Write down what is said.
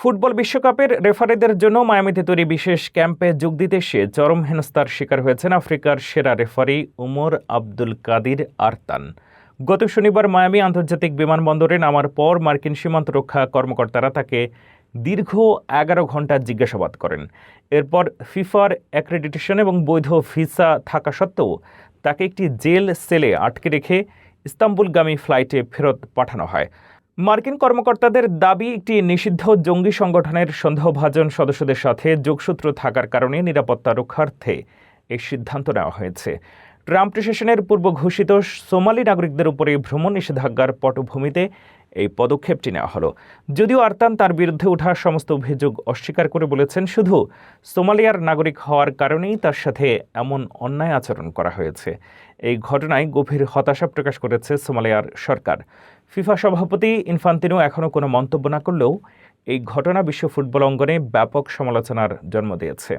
Football বিশ্বকাপের রেফারিদের জন্য মায়ামিতে তৈরি বিশেষ ক্যাম্পে যোগ দিতে এসে চরম হেনস্থার শিকার হয়েছেন আফ্রিকার সেরা রেফারি উমর আব্দুল কাদির আরতান। গত শনিবার মায়ামি আন্তর্জাতিক বিমানবন্দরে নামার পর মার্কিন সীমান্ত রক্ষা কর্মকর্তারা তাকে দীর্ঘ ১১ ঘণ্টা জিজ্ঞাসাবাদ করেন। এরপর ফিফার অ্যাক্রেডিটেশন এবং বৈধ ভিসা থাকা সত্ত্বেও তাকে একটি জেল সেলে আটকে রেখে ইস্তাম্বুলগামী ফ্লাইটে ফেরত পাঠানো হয়। মার্কিন কর্মকর্তাদের দাবি, একটি নিষিদ্ধ জঙ্গি সংগঠনের সন্দেহভাজন সদস্যদের সাথে যোগসূত্র থাকার কারণে নিরাপত্তা রক্ষার্থে এই সিদ্ধান্ত নেওয়া হয়েছে। ট্রাম্প প্রশাসনের পূর্ব ঘোষিত সোমালি নাগরিকদের উপরে ভ্রমণ নিষেধাজ্ঞার পটভূমিতে এই পদক্ষেপটি নেওয়া হলো। যদিও আরতান তার বিরুদ্ধে ওঠা সমস্ত অভিযোগ অস্বীকার করে বলেছেন, শুধু সোমালিয়ার নাগরিক হওয়ার কারণেই তার সাথে এমন অন্যায় আচরণ করা হয়েছে। এই ঘটনায় গভীর হতাশা প্রকাশ করেছে সোমালিয়ার সরকার। ফিফা সভাপতি ইনফান্তিনো এখনও কোনো মন্তব্য না করলেও এই ঘটনা বিশ্ব ফুটবল অঙ্গনে ব্যাপক সমালোচনার জন্ম দিয়েছে।